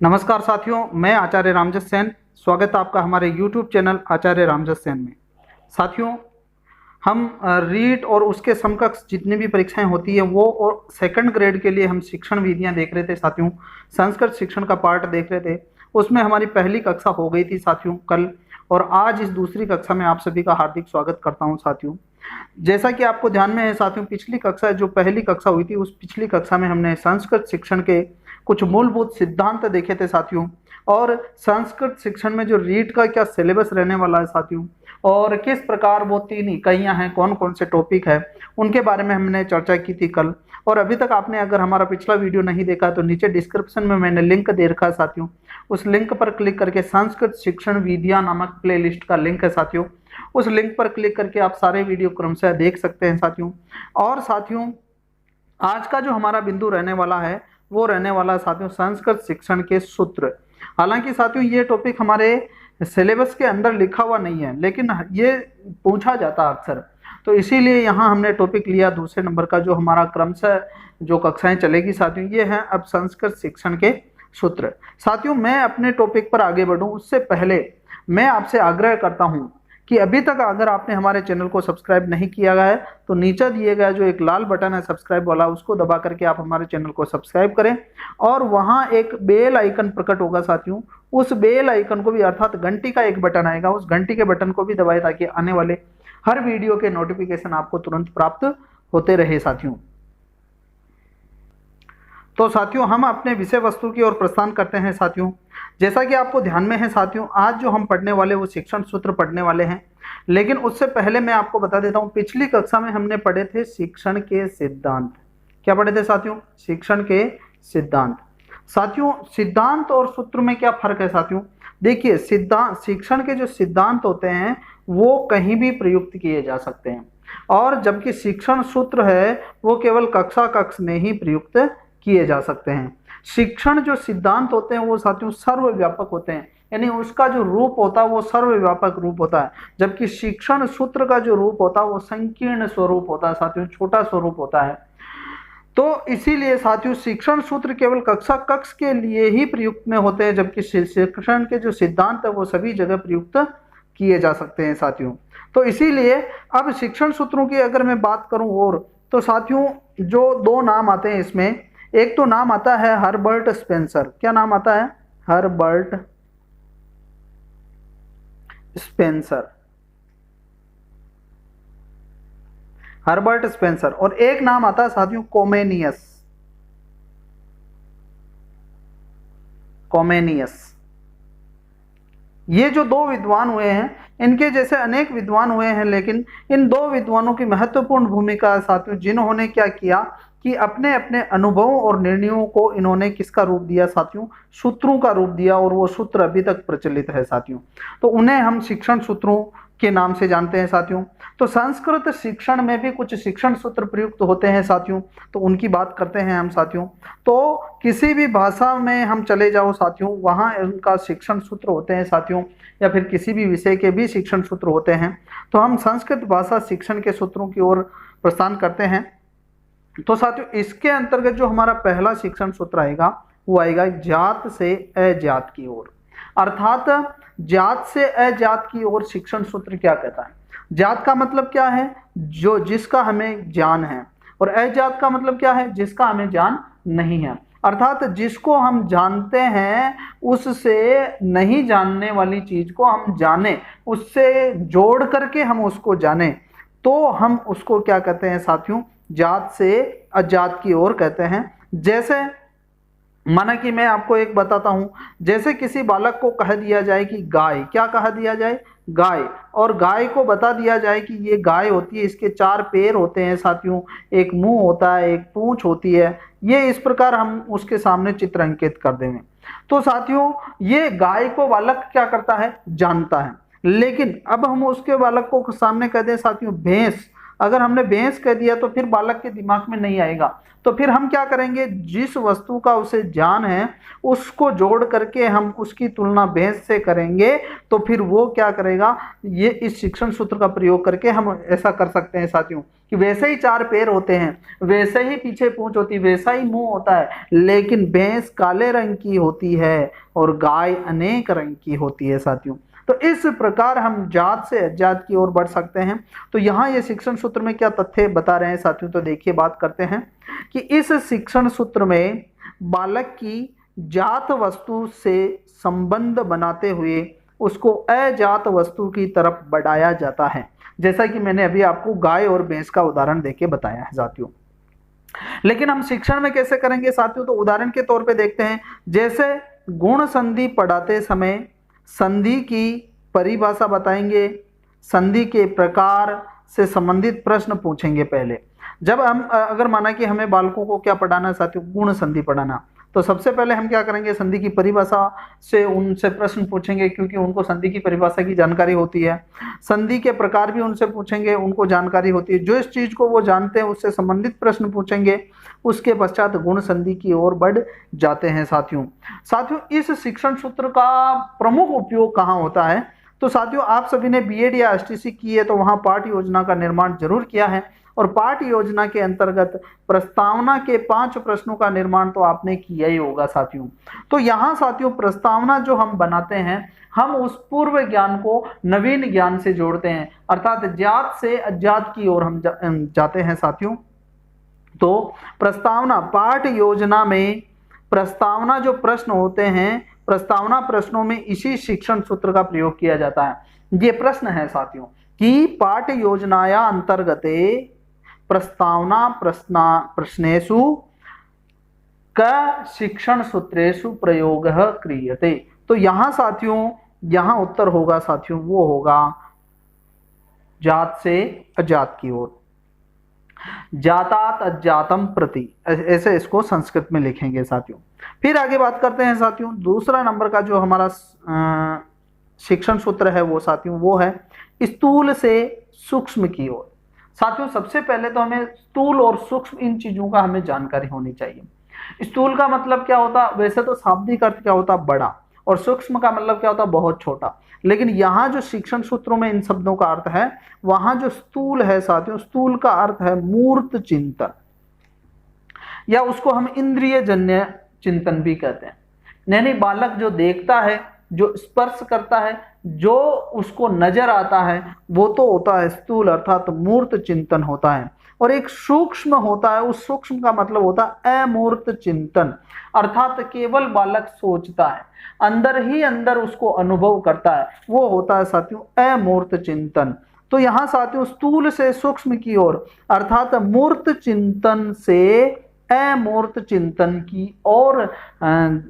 नमस्कार साथियों, मैं आचार्य रामजस सेन। स्वागत है आपका हमारे YouTube चैनल आचार्य रामजस सेन में। साथियों, हम रीट और उसके समकक्ष जितनी भी परीक्षाएं होती है वो और सेकंड ग्रेड के लिए हम शिक्षण विधियां देख रहे थे साथियों। संस्कृत शिक्षण का पार्ट देख रहे थे, उसमें हमारी पहली कक्षा हो गई थी साथियों कल, और आज इस दूसरी कक्षा में आप सभी का हार्दिक स्वागत करता हूं साथियों। जैसा कि आपको ध्यान में है साथियों, पिछली कक्षा जो पहली कक्षा हुई थी उस पिछली कक्षा में हमने संस्कृत शिक्षण के कुछ मूलभूत सिद्धांत देखे थे साथियों, और संस्कृत शिक्षण में जो रीट का क्या सिलेबस रहने वाला है साथियों, और किस प्रकार वो 3 इकाइयां हैं, कौन कौन से टॉपिक है, उनके बारे में हमने चर्चा की थी कल। और अभी तक आपने अगर हमारा पिछला वीडियो नहीं देखा तो नीचे डिस्क्रिप्शन में मैंने लिंक दे रखा है साथियों, उस लिंक पर क्लिक करके संस्कृत शिक्षण विधियां नामक प्लेलिस्ट का लिंक है साथियों, उस लिंक पर क्लिक करके आप सारे वीडियो क्रमशः देख सकते हैं साथियों। और साथियों, आज का जो हमारा बिंदु रहने वाला है वो रहने वाला है साथियों संस्कृत शिक्षण के सूत्र। हालांकि साथियों ये टॉपिक हमारे सिलेबस के अंदर लिखा हुआ नहीं है, लेकिन ये पूछा जाता है अक्सर, तो इसीलिए यहाँ हमने टॉपिक लिया दूसरे नंबर का, जो हमारा क्रमशः जो कक्षाएं चलेगी साथियों ये है अब संस्कृत शिक्षण के सूत्र। साथियों, मैं अपने टॉपिक पर आगे बढ़ूं उससे पहले मैं आपसे आग्रह करता हूं कि अभी तक अगर आपने हमारे चैनल को सब्सक्राइब नहीं किया गया है तो नीचे दिए गया जो एक लाल बटन है सब्सक्राइब वाला, उसको दबा करके आप हमारे चैनल को सब्सक्राइब करें, और वहां एक बेल आइकन प्रकट होगा साथियों, उस बेल आइकन को भी, अर्थात घंटी का एक बटन आएगा, उस घंटी के बटन को भी दबाएं ताकि आने वाले हर वीडियो के नोटिफिकेशन आपको तुरंत प्राप्त होते रहे साथियों। तो साथियों, हम अपने विषय वस्तु की ओर प्रस्थान करते हैं साथियों। जैसा कि आपको ध्यान में है साथियों, आज जो हम पढ़ने वाले वो शिक्षण सूत्र पढ़ने वाले हैं, लेकिन उससे पहले मैं आपको बता देता हूं, पिछली कक्षा में हमने पढ़े थे शिक्षण के सिद्धांत। क्या पढ़े थे साथियों? शिक्षण के सिद्धांत। साथियों, सिद्धांत और सूत्र में क्या फर्क है साथियों? देखिए, सिद्धांत, शिक्षण के जो सिद्धांत होते हैं वो कहीं भी प्रयुक्त किए जा सकते हैं, और जबकि शिक्षण सूत्र है वो केवल कक्षा कक्ष में ही प्रयुक्त किए जा सकते हैं। शिक्षण जो सिद्धांत होते हैं वो साथियों सर्वव्यापक होते हैं, यानी उसका जो रूप होता है वो सर्वव्यापक रूप होता है, जबकि शिक्षण सूत्र का जो रूप होता है वो संकीर्ण स्वरूप होता है साथियों, छोटा स्वरूप होता है। तो इसीलिए साथियों शिक्षण सूत्र केवल कक्षा कक्ष के लिए ही प्रयुक्त में होते हैं, जबकि शिक्षण के जो सिद्धांत है वो सभी जगह प्रयुक्त किए जा सकते हैं साथियों। तो इसीलिए अब शिक्षण सूत्रों की अगर मैं बात करूं और, तो साथियों जो 2 नाम आते हैं इसमें, एक तो नाम आता है हर्बर्ट स्पेंसर। क्या नाम आता है? Herbert Spencer, Herbert Spencer. और एक नाम आता है साथियों कोमेनियस, कोमेनियस। ये जो 2 विद्वान हुए हैं, इनके जैसे अनेक विद्वान हुए हैं, लेकिन इन 2 विद्वानों की महत्वपूर्ण भूमिका है साथियों, जिन्होंने क्या किया कि अपने अपने अनुभवों और निर्णयों को इन्होंने किसका रूप दिया साथियों? सूत्रों का रूप दिया, और वो सूत्र अभी तक प्रचलित है साथियों। तो उन्हें हम शिक्षण सूत्रों के नाम से जानते हैं साथियों। तो संस्कृत शिक्षण में भी कुछ शिक्षण सूत्र प्रयुक्त होते हैं साथियों, तो उनकी बात करते हैं हम साथियों। तो किसी भी भाषा में हम चले जाओ साथियों, वहाँ उनका शिक्षण सूत्र होते हैं साथियों, या फिर किसी भी विषय के भी शिक्षण सूत्र होते हैं। तो हम संस्कृत भाषा शिक्षण के सूत्रों की ओर प्रस्थान करते हैं। तो साथियों इसके अंतर्गत जो हमारा पहला शिक्षण सूत्र आएगा वो आएगा जात से अजात की ओर। अर्थात जात से अजात की ओर शिक्षण सूत्र क्या कहता है? जात का मतलब क्या है? जो जिसका हमें ज्ञान है, और अजात का मतलब क्या है? जिसका हमें ज्ञान नहीं है। अर्थात जिसको हम जानते हैं उससे नहीं जानने वाली चीज को हम जाने, उससे जोड़ करके हम उसको जाने, तो हम उसको क्या कहते हैं साथियों? जात से अजात की ओर कहते हैं। जैसे माना कि मैं आपको एक बताता हूं, जैसे किसी बालक को कह दिया जाए कि गाय, क्या कह दिया जाए? गाय। और गाय को बता दिया जाए कि ये गाय होती है, इसके 4 पैर होते हैं साथियों, एक मुंह होता है, एक पूंछ होती है, ये इस प्रकार हम उसके सामने चित्र अंकित कर देंगे। तो साथियों ये गाय को बालक क्या करता है? जानता है। लेकिन अब हम उसके बालक को सामने कह दें साथियों भैंस, अगर हमने भैंस कह दिया तो फिर बालक के दिमाग में नहीं आएगा। तो फिर हम क्या करेंगे, जिस वस्तु का उसे ज्ञान है उसको जोड़ करके हम उसकी तुलना भैंस से करेंगे, तो फिर वो क्या करेगा, ये इस शिक्षण सूत्र का प्रयोग करके हम ऐसा कर सकते हैं साथियों कि वैसे ही 4 पैर होते हैं, वैसे ही पीछे पूंछ होती है, वैसा ही मुंह होता है, लेकिन भैंस काले रंग की होती है और गाय अनेक रंग की होती है साथियों। तो इस प्रकार हम जात से अजात की ओर बढ़ सकते हैं। तो यहाँ ये शिक्षण सूत्र में क्या तथ्य बता रहे हैं साथियों, तो देखिए बात करते हैं कि इस शिक्षण सूत्र में बालक की जात वस्तु से संबंध बनाते हुए उसको अजात वस्तु की तरफ बढ़ाया जाता है, जैसा कि मैंने अभी आपको गाय और भैंस का उदाहरण देके बताया है साथियों। लेकिन हम शिक्षण में कैसे करेंगे साथियों, तो उदाहरण के तौर पे देखते हैं, जैसे गुण संधि पढ़ाते समय संधि की परिभाषा बताएंगे, संधि के प्रकार से संबंधित प्रश्न पूछेंगे। पहले जब हम अगर माना कि हमें बालकों को क्या पढ़ाना है साथियों, गुण संधि पढ़ाना, तो सबसे पहले हम क्या करेंगे, संधि की परिभाषा से उनसे प्रश्न पूछेंगे, क्योंकि उनको संधि की परिभाषा की जानकारी होती है। संधि के प्रकार भी उनसे पूछेंगे, उनको जानकारी होती है। जो इस चीज को वो जानते हैं उससे संबंधित प्रश्न पूछेंगे। उसके पश्चात गुण संधि की ओर बढ़ जाते हैं साथियों। साथियों इस शिक्षण सूत्र का प्रमुख उपयोग कहाँ होता है, तो साथियों आप सभी ने बीएड या एसटीसी की है तो वहां पाठ योजना का निर्माण जरूर किया है, और पाठ योजना के अंतर्गत प्रस्तावना के 5 प्रश्नों का निर्माण तो आपने किया ही होगा साथियों। तो यहाँ साथियों प्रस्तावना जो हम बनाते हैं, हम उस पूर्व ज्ञान को नवीन ज्ञान से जोड़ते हैं, अर्थात जात से अजात की ओर हम जाते हैं साथियों। तो प्रस्तावना पाठ योजना में प्रस्तावना जो प्रश्न होते हैं, प्रस्तावना प्रश्नों में इसी शिक्षण सूत्र का प्रयोग किया जाता है। ये प्रश्न है साथियों कि पाठ योजनाया अंतर्गते प्रस्तावना प्रश्नेषु क शिक्षण सूत्रेषु प्रयोगः क्रियते। तो यहाँ साथियों, यहाँ उत्तर होगा साथियों, वो होगा जात से अजात की ओर, जातात अजातम प्रति, ऐसे इसको संस्कृत में लिखेंगे साथियों। फिर आगे बात करते हैं साथियों, दूसरा नंबर का जो हमारा शिक्षण सूत्र है वो साथियों वो है स्थूल से सूक्ष्म की ओर। साथियों सबसे पहले तो हमें स्थूल और सूक्ष्म इन चीजों का हमें जानकारी होनी चाहिए। स्थूल का मतलब क्या होता, वैसे तो शाब्दिक अर्थ क्या होता, बड़ा, और सूक्ष्म का मतलब क्या होता, बहुत छोटा। लेकिन यहाँ जो शिक्षण सूत्रों में इन शब्दों का अर्थ है, वहां जो स्थूल है साथियों, स्थूल का अर्थ है मूर्त चिंतन, या उसको हम इंद्रिय जन्य चिंतन भी कहते हैं। यानी बालक जो देखता है, जो स्पर्श करता है, जो उसको नजर आता है, वो तो होता है स्थूल अर्थात मूर्त चिंतन होता है। और एक सूक्ष्म होता है, उस सूक्ष्म का मतलब होता है अमूर्त चिंतन, अर्थात केवल बालक सोचता है, अंदर ही अंदर उसको अनुभव करता है, वो होता है साथियों अमूर्त चिंतन। तो यहाँ साथियों स्थूल से सूक्ष्म की ओर अर्थात मूर्त चिंतन से अमूर्त चिंतन की ओर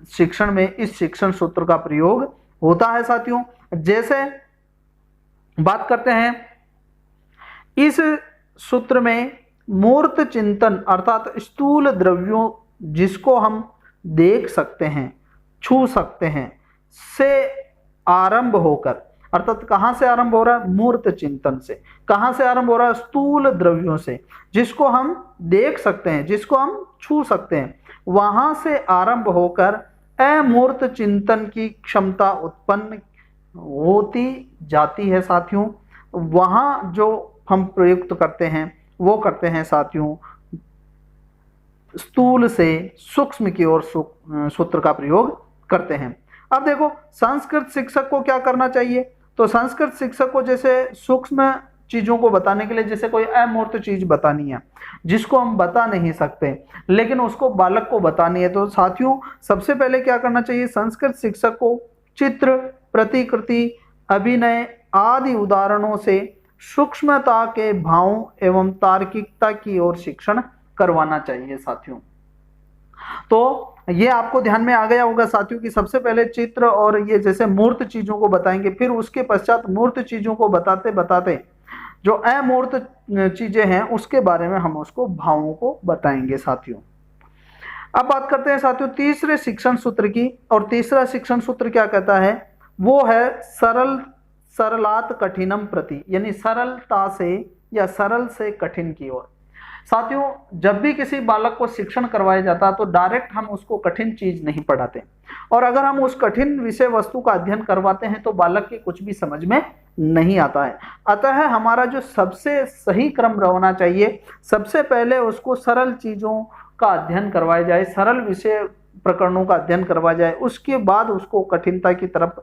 शिक्षण में इस शिक्षण सूत्र का प्रयोग होता है साथियों। जैसे बात करते हैं, इस सूत्र में मूर्त चिंतन अर्थात स्थूल द्रव्यों जिसको हम देख सकते हैं, छू सकते हैं, से आरंभ होकर, अर्थात कहां से आरंभ हो रहा है, मूर्त चिंतन से। कहां से आरंभ हो रहा है, स्थूल द्रव्यों से, जिसको हम देख सकते हैं, जिसको हम छू सकते हैं, वहां से आरंभ होकर अमूर्त चिंतन की क्षमता उत्पन्न होती जाती है साथियों। वहां जो हम प्रयुक्त करते हैं वो करते हैं साथियों स्थूल से सूक्ष्म की ओर सूत्र का प्रयोग करते हैं। अब देखो संस्कृत शिक्षक को क्या करना चाहिए, तो संस्कृत शिक्षक को जैसे सूक्ष्म चीजों को बताने के लिए, जैसे कोई अमूर्त चीज बतानी है जिसको हम बता नहीं सकते लेकिन उसको बालक को बतानी है, तो साथियों सबसे पहले क्या करना चाहिए, संस्कृत शिक्षक को चित्र, प्रतिकृति, अभिनय आदि उदाहरणों से सूक्ष्मता के भाव एवं तार्किकता की ओर शिक्षण करवाना चाहिए साथियों। तो ये आपको ध्यान में आ गया होगा साथियों कि सबसे पहले चित्र और ये जैसे मूर्त चीजों को बताएंगे, फिर उसके पश्चात मूर्त चीजों को बताते बताते जो अमूर्त चीजें हैं उसके बारे में हम उसको भावों को बताएंगे साथियों। अब बात करते हैं साथियों तीसरे शिक्षण सूत्र की, और तीसरा शिक्षण सूत्र क्या कहता है, वो है सरलात कठिनम प्रति, यानी सरलता से या सरल से कठिन की ओर। साथियों, जब भी किसी बालक को शिक्षण करवाया जाता है तो डायरेक्ट हम उसको कठिन चीज नहीं पढ़ाते, और अगर हम उस कठिन विषय वस्तु का अध्ययन करवाते हैं तो बालक के कुछ भी समझ में नहीं आता है। अतः हमारा जो सबसे सही क्रम रहना चाहिए, सबसे पहले उसको सरल चीजों का अध्ययन करवाया जाए, सरल विषय प्रकरणों का अध्ययन करवाया जाए, उसके बाद उसको कठिनता की तरफ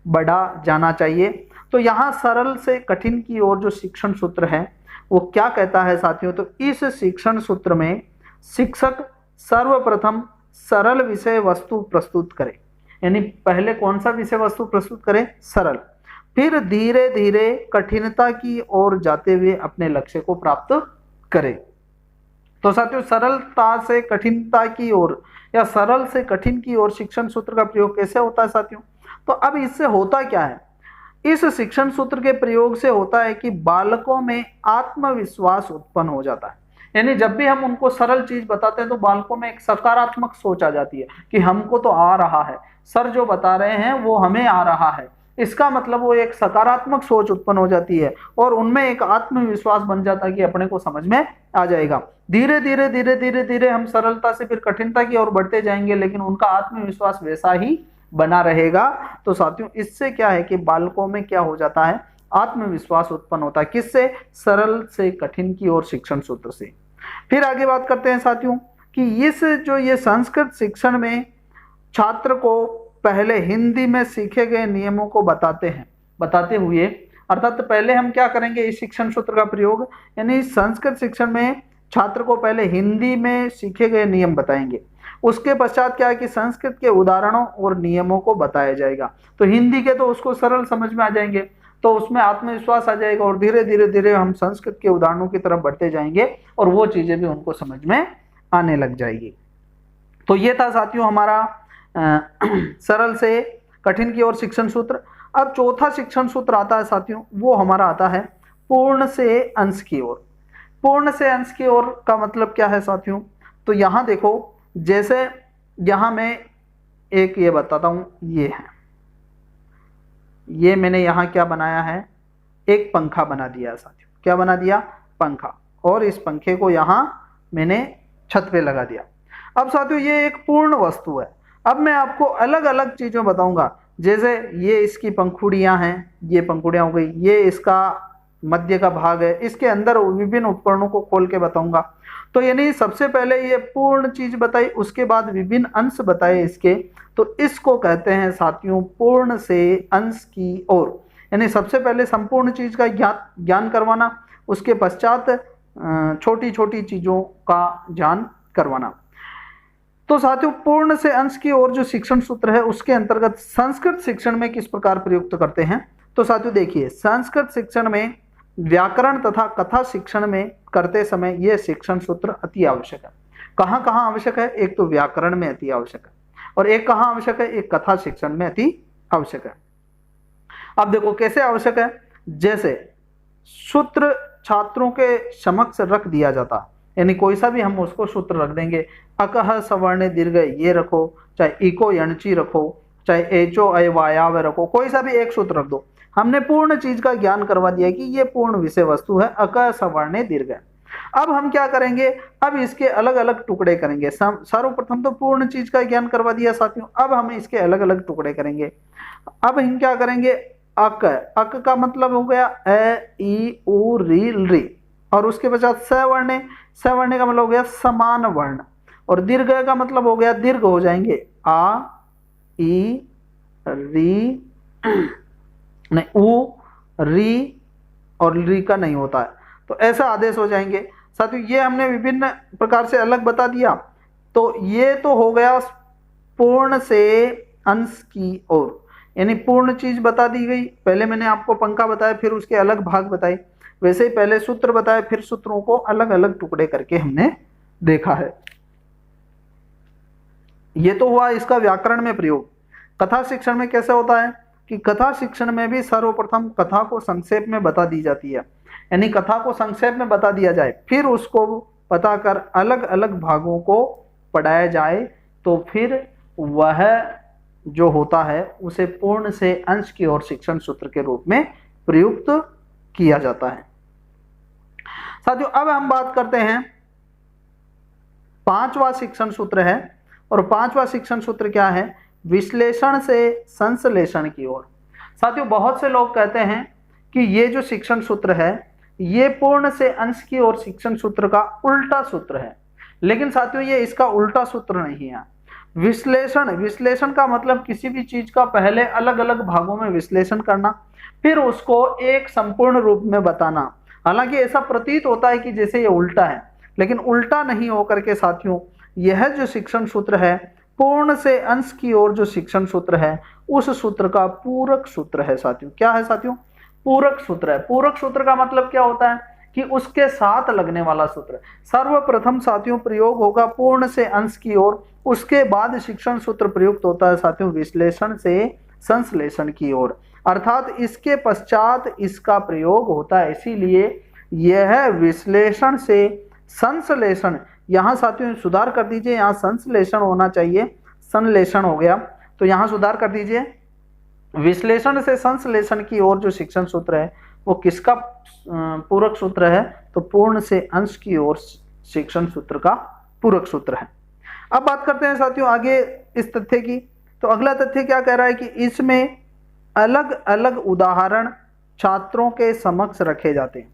बढ़ा जाना चाहिए। तो यहाँ सरल से कठिन की ओर जो शिक्षण सूत्र है वो क्या कहता है साथियों, तो इस शिक्षण सूत्र में शिक्षक सर्वप्रथम सरल विषय वस्तु प्रस्तुत करे, यानी पहले कौन सा विषय वस्तु प्रस्तुत करे, सरल, फिर धीरे धीरे कठिनता की ओर जाते हुए अपने लक्ष्य को प्राप्त करे। तो साथियों, सरलता से कठिनता की ओर या सरल से कठिन की ओर शिक्षण सूत्र का प्रयोग कैसे होता है साथियों, तो अब इससे होता क्या है, इस शिक्षण सूत्र के प्रयोग से होता है कि बालकों में आत्मविश्वास उत्पन्न हो जाता है। यानी जब भी हम उनको सरल चीज बताते हैं तो बालकों में एक सकारात्मक सोच आ जाती है कि हमको तो आ रहा है, सर जो बता रहे हैं वो हमें आ रहा है, इसका मतलब वो एक सकारात्मक सोच उत्पन्न हो जाती है और उनमें एक आत्मविश्वास बन जाता है कि अपने को समझ में आ जाएगा। धीरे धीरे धीरे धीरे धीरे हम सरलता से फिर कठिनता की ओर बढ़ते जाएंगे, लेकिन उनका आत्मविश्वास वैसा ही बना रहेगा। तो साथियों, इससे क्या है कि बालकों में क्या हो जाता है, आत्मविश्वास उत्पन्न होता है, किससे, सरल से कठिन की ओर शिक्षण सूत्र से। फिर आगे बात करते हैं साथियों कि इस जो ये संस्कृत शिक्षण में छात्र को पहले हिंदी में सीखे गए नियमों को बताते हुए, अर्थात पहले हम क्या करेंगे, इस शिक्षण सूत्र का प्रयोग, यानी संस्कृत शिक्षण में छात्र को पहले हिंदी में सीखे गए नियम बताएंगे, उसके पश्चात क्या है कि संस्कृत के उदाहरणों और नियमों को बताया जाएगा। तो हिंदी के तो उसको सरल समझ में आ जाएंगे, तो उसमें आत्मविश्वास आ जाएगा और धीरे धीरे धीरे हम संस्कृत के उदाहरणों की तरफ बढ़ते जाएंगे और वो चीजें भी उनको समझ में आने लग जाएगी। तो ये था साथियों हमारा सरल से कठिन की ओर शिक्षण सूत्र। अब चौथा शिक्षण सूत्र आता है साथियों, वो हमारा आता है पूर्ण से अंश की ओर। पूर्ण से अंश की ओर का मतलब क्या है साथियों, तो यहाँ देखो, जैसे यहाँ मैं एक ये बताता हूँ, ये मैंने यहाँ क्या बनाया है, एक पंखा बना दिया साथियों। क्या बना दिया, पंखा, और इस पंखे को यहाँ मैंने छत पे लगा दिया। अब साथियों ये एक पूर्ण वस्तु है। अब मैं आपको अलग अलग चीज़ें बताऊंगा, जैसे ये इसकी पंखुड़ियाँ हैं, ये पंखुड़ियाँ हो गई, ये इसका मध्य का भाग है, इसके अंदर विभिन्न उपकरणों को खोल के बताऊंगा। तो यानी सबसे पहले ये पूर्ण चीज बताई, उसके बाद विभिन्न अंश बताए इसके, तो इसको कहते हैं साथियों पूर्ण से अंश की ओर। यानी सबसे पहले संपूर्ण चीज का ज्ञान करवाना, उसके पश्चात छोटी छोटी चीजों का ज्ञान करवाना। तो साथियों पूर्ण से अंश की ओर जो शिक्षण सूत्र है उसके अंतर्गत संस्कृत शिक्षण में किस प्रकार प्रयुक्त करते हैं, तो साथियों देखिए, संस्कृत शिक्षण में व्याकरण तथा कथा शिक्षण में करते समय यह शिक्षण सूत्र अति आवश्यक है। कहाँ कहाँ आवश्यक है, एक तो व्याकरण में अति आवश्यक है और एक कहाँ आवश्यक है, एक कथा शिक्षण में अति आवश्यक है। अब देखो कैसे आवश्यक है, जैसे सूत्र छात्रों के समक्ष रख दिया जाता, यानी कोई सा भी हम उसको सूत्र रख देंगे, अकह सवर्ण दीर्घ ये रखो, चाहे इको यणची रखो, चाहे एचो अय वायाव रखो, कोई सा भी एक सूत्र रख दो, हमने पूर्ण चीज का ज्ञान करवा दिया कि ये पूर्ण विषय वस्तु है, अकह सवर्ण दीर्घ। अब हम क्या करेंगे, अब इसके अलग अलग टुकड़े करेंगे। सर्वप्रथम तो पूर्ण चीज का ज्ञान करवा दिया साथियों, अब हम इसके अलग अलग टुकड़े करेंगे। अब हम क्या करेंगे, अक का मतलब हो गया ए ई उ री री, और उसके पश्चात सवर्ण, सवर्ण का मतलब हो गया समान वर्ण, और दीर्घ का मतलब हो गया दीर्घ हो जाएंगे आ ई री नहीं, उ री और री का नहीं होता है, तो ऐसा आदेश हो जाएंगे साथियों। ये हमने विभिन्न प्रकार से अलग बता दिया। तो ये तो हो गया पूर्ण से अंश की ओर, यानी पूर्ण चीज बता दी गई। पहले मैंने आपको पंखा बताया, फिर उसके अलग भाग बताए, वैसे ही पहले सूत्र बताए, फिर सूत्रों को अलग अलग टुकड़े करके हमने देखा है। ये तो हुआ इसका व्याकरण में प्रयोग। कथा शिक्षण में कैसे होता है कि कथा शिक्षण में भी सर्वप्रथम कथा को संक्षेप में बता दी जाती है, यानी कथा को संक्षेप में बता दिया जाए, फिर उसको बताकर अलग अलग भागों को पढ़ाया जाए, तो फिर वह जो होता है उसे पूर्ण से अंश की ओर शिक्षण सूत्र के रूप में प्रयुक्त किया जाता है। साथियों अब हम बात करते हैं, पांचवा शिक्षण सूत्र है, और पांचवा शिक्षण सूत्र क्या है? विश्लेषण से संश्लेषण की ओर। साथियों बहुत से लोग कहते हैं कि ये जो शिक्षण सूत्र है ये पूर्ण से अंश की ओर शिक्षण सूत्र का उल्टा सूत्र है, लेकिन साथियों ये इसका उल्टा सूत्र नहीं है। विश्लेषण का मतलब किसी भी चीज का पहले अलग अलग भागों में विश्लेषण करना, फिर उसको एक संपूर्ण रूप में बताना। हालांकि ऐसा प्रतीत होता है कि जैसे ये उल्टा है, लेकिन उल्टा नहीं होकर के साथियों यह जो शिक्षण सूत्र है पूर्ण से अंश की ओर जो शिक्षण सूत्र है उस सूत्र का पूरक सूत्र है। साथियों क्या है? साथियों पूरक सूत्र है। पूरक सूत्र का मतलब क्या होता है कि उसके साथ लगने वाला सूत्र। सर्वप्रथम साथियों प्रयोग होगा पूर्ण से अंश की ओर, उसके बाद शिक्षण सूत्र प्रयुक्त होता है साथियों विश्लेषण से संश्लेषण की ओर, अर्थात इसके पश्चात इसका प्रयोग होता है। इसीलिए यह विश्लेषण से संश्लेषण, यहाँ साथियों सुधार कर दीजिए, यहाँ संश्लेषण होना चाहिए, संश्लेषण हो गया, तो यहाँ सुधार कर दीजिए। विश्लेषण से संश्लेषण की ओर जो शिक्षण सूत्र है वो किसका पूरक सूत्र है? तो पूर्ण से अंश की ओर शिक्षण सूत्र का पूरक सूत्र है। अब बात करते हैं साथियों आगे इस तथ्य की। तो अगला तथ्य क्या कह रहा है कि इसमें अलग अलग उदाहरण छात्रों के समक्ष रखे जाते हैं।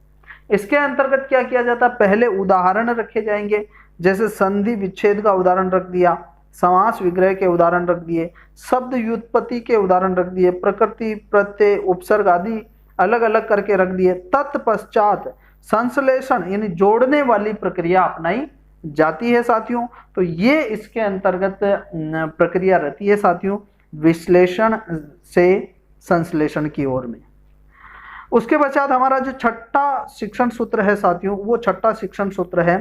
इसके अंतर्गत क्या किया जाता है? पहले उदाहरण रखे जाएंगे, जैसे संधि विच्छेद का उदाहरण रख दिया, समास विग्रह के उदाहरण रख दिए, शब्द व्युत्पत्ति के उदाहरण रख दिए, प्रकृति प्रत्यय उपसर्ग आदि अलग अलग करके रख दिए। तत्पश्चात संश्लेषण यानी जोड़ने वाली प्रक्रिया अपनाई जाती है साथियों। तो ये इसके अंतर्गत प्रक्रिया रहती है साथियों विश्लेषण से संश्लेषण की ओर में। उसके पश्चात हमारा जो छठा शिक्षण सूत्र है साथियों, वो छठा शिक्षण सूत्र है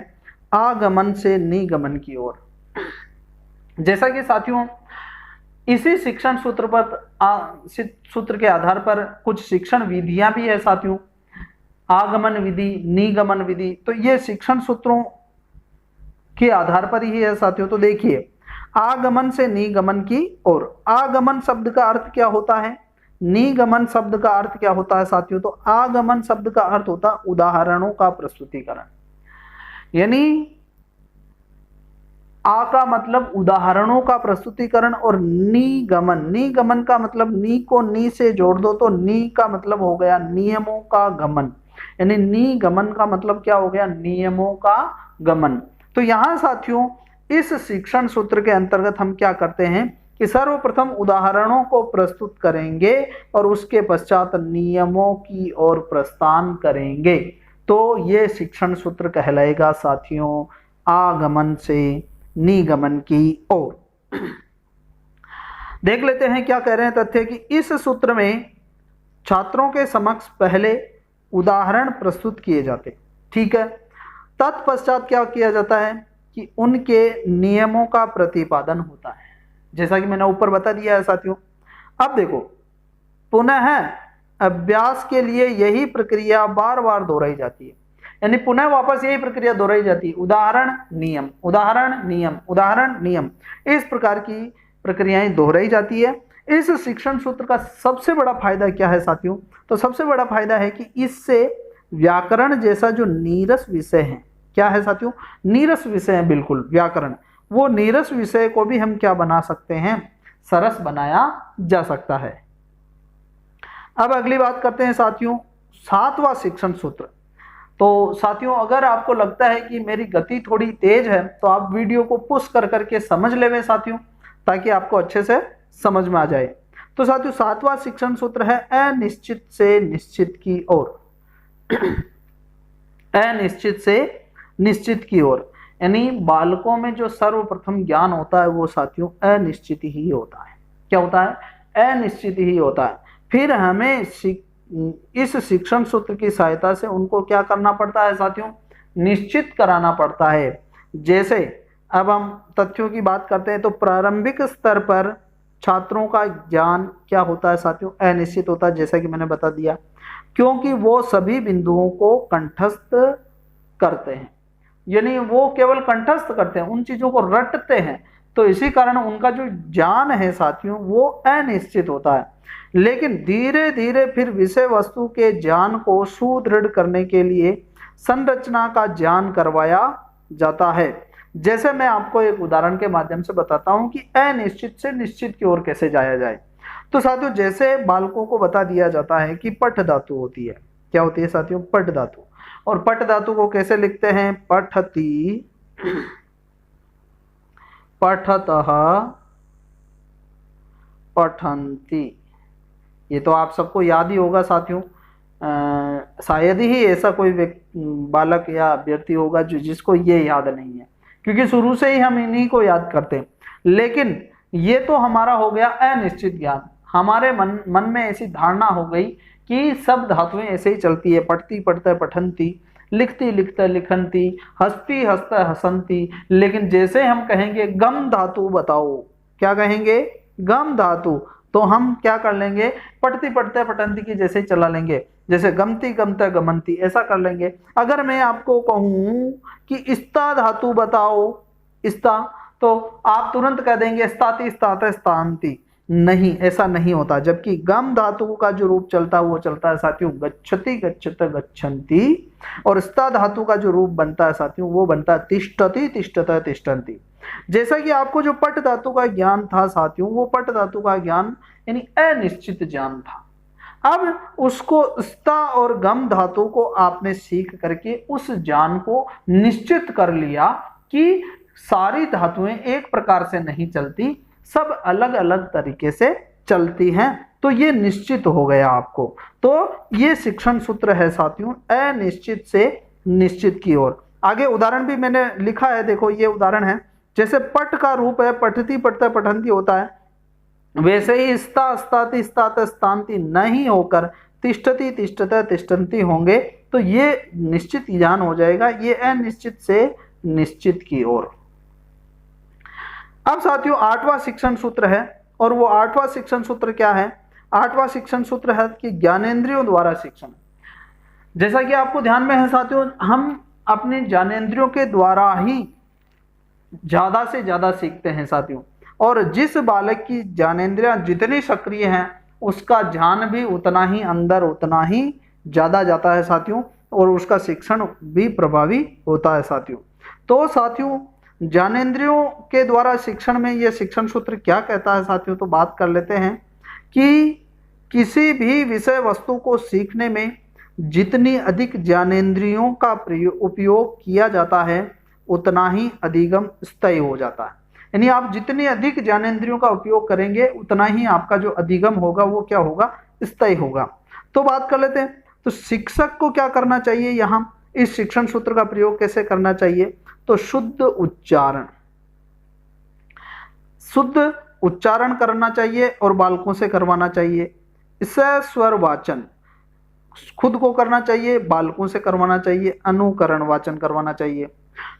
आगमन से निगमन की ओर। जैसा कि साथियों इसी शिक्षण सूत्र सूत्र के आधार पर कुछ शिक्षण विधियां भी है साथियों, आगमन विधि, निगमन विधि, तो ये शिक्षण सूत्रों के आधार पर ही है साथियों। तो देखिए आगमन से निगमन की ओर, आगमन शब्द का अर्थ क्या होता है, निगमन शब्द का अर्थ क्या होता है साथियों? तो आगमन शब्द का अर्थ होता है उदाहरणों का प्रस्तुतिकरण, यानी आ का मतलब उदाहरणों का प्रस्तुतिकरण, और निगमन, निगमन का मतलब नी को नी से जोड़ दो तो नी का मतलब हो गया नियमों का गमन, यानी निगमन का मतलब क्या हो गया? नियमों का गमन। तो यहां साथियों इस शिक्षण सूत्र के अंतर्गत हम क्या करते हैं कि सर्वप्रथम उदाहरणों को प्रस्तुत करेंगे और उसके पश्चात नियमों की ओर प्रस्थान करेंगे। तो ये शिक्षण सूत्र कहलाएगा साथियों आगमन से निगमन की ओर। देख लेते हैं क्या कह रहे हैं तथ्य कि इस सूत्र में छात्रों के समक्ष पहले उदाहरण प्रस्तुत किए जाते, ठीक है, तत्पश्चात क्या किया जाता है कि उनके नियमों का प्रतिपादन होता है, जैसा कि मैंने ऊपर बता दिया है साथियों। अब देखो पुनः अभ्यास के लिए यही प्रक्रिया बार बार दोहराई जाती है, यानी पुनः वापस यही प्रक्रिया दोहराई जाती है, उदाहरण नियम, उदाहरण नियम, उदाहरण नियम, इस प्रकार की प्रक्रियाएं दोहराई जाती है। इस शिक्षण सूत्र का सबसे बड़ा फायदा क्या है साथियों? तो सबसे बड़ा फायदा है कि इससे व्याकरण जैसा जो नीरस विषय है, क्या है साथियों? नीरस विषय है, बिल्कुल व्याकरण, वो नीरस विषय को भी हम क्या बना सकते हैं? सरस बनाया जा सकता है। अब अगली बात करते हैं साथियों सातवां शिक्षण सूत्र। तो साथियों अगर आपको लगता है कि मेरी गति थोड़ी तेज है तो आप वीडियो को पुश कर करके समझ लेवे साथियों, ताकि आपको अच्छे से समझ में आ जाए। तो साथियों सातवां शिक्षण सूत्र है अनिश्चित से निश्चित की ओर। अनिश्चित से निश्चित की ओर, यानी बालकों में जो सर्वप्रथम ज्ञान होता है वो साथियों अनिश्चित ही होता है। क्या होता है? अनिश्चित ही होता है। फिर हमें इस शिक्षण सूत्र की सहायता से उनको क्या करना पड़ता है साथियों? निश्चित कराना पड़ता है। जैसे अब हम तथ्यों की बात करते हैं तो प्रारंभिक स्तर पर छात्रों का ज्ञान क्या होता है साथियों? अनिश्चित होता है, जैसा कि मैंने बता दिया, क्योंकि वो सभी बिंदुओं को कंठस्थ करते हैं, यानी वो केवल कंठस्थ करते हैं, उन चीजों को रटते हैं, तो इसी कारण उनका जो ज्ञान है साथियों वो अनिश्चित होता है। लेकिन धीरे धीरे फिर विषय वस्तु के ज्ञान को सुदृढ़ करने के लिए संरचना का ज्ञान करवाया जाता है। जैसे मैं आपको एक उदाहरण के माध्यम से बताता हूं कि अनिश्चित से निश्चित की ओर कैसे जाया जाए। तो साथियों, जैसे बालकों को बता दिया जाता है कि पठ धातु होती है। क्या होती है साथियों? पठ धातु। और पठ धातु को कैसे लिखते हैं? पठति, पठतः, पठन्ति। ये तो आप सबको याद ही होगा साथियों। शायद ही ऐसा कोई बालक या व्यक्ति होगा जिसको ये याद नहीं है, क्योंकि शुरू से ही हम इन्हीं को याद करते हैं। लेकिन ये तो हमारा हो गया अनिश्चित ज्ञान। हमारे मन में ऐसी धारणा हो गई कि सब धातुएं ऐसे ही चलती है, पढ़ती पढ़ते पठन्ति, लिखती लिखते लिखन्ति, हंसती हंसते हसन्ति। लेकिन जैसे हम कहेंगे गम धातु बताओ, क्या कहेंगे? गम धातु, तो हम क्या कर लेंगे? पढ़ती पढ़ते पठन्ति की जैसे चला लेंगे, जैसे गमती गमते गमनती, ऐसा कर लेंगे। अगर मैं आपको कहूं कि स्ता धातु बताओ, स्ता, तो आप तुरंत कह देंगे स्ताति स्ताते स्तान्ति। नहीं, ऐसा नहीं होता। जबकि गम धातु का जो रूप चलता है वो चलता है साथियों गच्छति गच्छते गच्छन्ति, और स्ता धातु का जो रूप बनता है साथियों वो बनता है तिष्ठति तिष्ठते तिष्ठन्ति। जैसा कि आपको जो पट धातु का ज्ञान था साथियों, वो पट धातु का ज्ञान यानी अनिश्चित ज्ञान था। अब उसको स्ता और गम धातु को आपने सीख करके उस ज्ञान को निश्चित कर लिया कि सारी धातुएं एक प्रकार से नहीं चलती, सब अलग अलग तरीके से चलती हैं। तो ये निश्चित हो गया आपको। तो ये शिक्षण सूत्र है साथियों, अनिश्चित से निश्चित की ओर। आगे उदाहरण भी मैंने लिखा है, देखो ये उदाहरण है। जैसे पट का रूप है पठती पढ़ते पठन्ति होता है, वैसे ही स्ता स्ताति स्ताते स्तान्ति नहीं होकर तिष्ठति तिष्ठते तिष्ठन्ति होंगे। तो ये निश्चित ज्ञान हो जाएगा, ये अनिश्चित से निश्चित की ओर। अब साथियों 8वां शिक्षण सूत्र है, और वो 8वां शिक्षण सूत्र क्या है? 8वां शिक्षण सूत्र है कि ज्ञानेंद्रियों द्वारा शिक्षण। जैसा कि आपको ध्यान में है साथियों, हम अपने ज्ञानेंद्रियों के द्वारा ही ज्यादा से ज्यादा सीखते हैं साथियों। और जिस बालक की ज्ञानेंद्रियां जितनी सक्रिय हैं उसका ध्यान भी उतना ही अंदर, उतना ही ज्यादा जाता है साथियों, और उसका शिक्षण भी प्रभावी होता है साथियों। तो साथियों ज्ञानेंद्रियों के द्वारा शिक्षण में यह शिक्षण सूत्र क्या कहता है साथियों? तो बात कर लेते हैं कि किसी भी विषय वस्तु को सीखने में जितनी अधिक ज्ञानेंद्रियों का उपयोग किया जाता है उतना ही अधिगम स्थायी हो जाता है। यानी आप जितनी अधिक ज्ञानेंद्रियों का उपयोग करेंगे उतना ही आपका जो अधिगम होगा वो क्या होगा? स्थायी होगा। तो बात कर लेते हैं, तो शिक्षक को क्या करना चाहिए? यहाँ इस शिक्षण सूत्र का प्रयोग कैसे करना चाहिए? तो शुद्ध उच्चारण करना चाहिए और बालकों से करवाना चाहिए। इससे स्वर वाचन खुद को करना चाहिए, बालकों से करवाना चाहिए, अनुकरण वाचन करवाना चाहिए,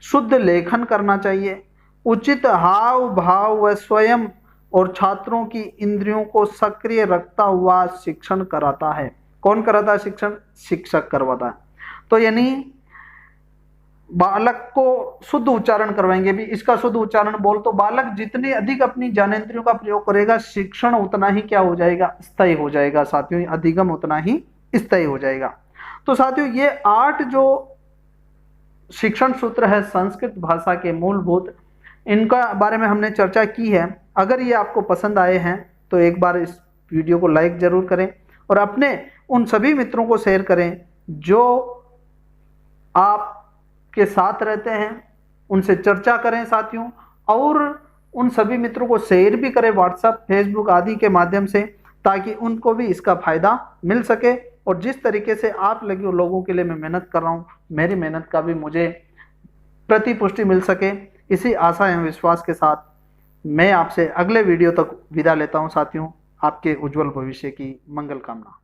शुद्ध लेखन करना चाहिए, उचित हाव भाव व स्वयं और छात्रों की इंद्रियों को सक्रिय रखता हुआ शिक्षण कराता है। कौन कराता है शिक्षण? शिक्षक करवाता है। तो यानी बालक को शुद्ध उच्चारण करवाएंगे भी। इसका शुद्ध उच्चारण बोल तो बालक जितनी अधिक अपनी ज्ञानेंद्रियों का प्रयोग करेगा शिक्षण उतना ही क्या हो जाएगा? स्थायी हो जाएगा साथियों, अधिगम उतना ही स्थायी हो जाएगा। तो साथियों ये 8 जो शिक्षण सूत्र है संस्कृत भाषा के मूलभूत, इनका बारे में हमने चर्चा की है। अगर ये आपको पसंद आए हैं तो एक बार इस वीडियो को लाइक जरूर करें और अपने उन सभी मित्रों को शेयर करें जो आपके साथ रहते हैं, उनसे चर्चा करें साथियों, और उन सभी मित्रों को शेयर भी करें व्हाट्सएप, फेसबुक आदि के माध्यम से, ताकि उनको भी इसका फायदा मिल सके। और जिस तरीके से आप लगे लोगों के लिए मैं मेहनत कर रहा हूँ, मेरी मेहनत का भी मुझे प्रतिपुष्टि मिल सके, इसी आशा एवं विश्वास के साथ मैं आपसे अगले वीडियो तक विदा लेता हूं साथियों। आपके उज्जवल भविष्य की मंगल कामना।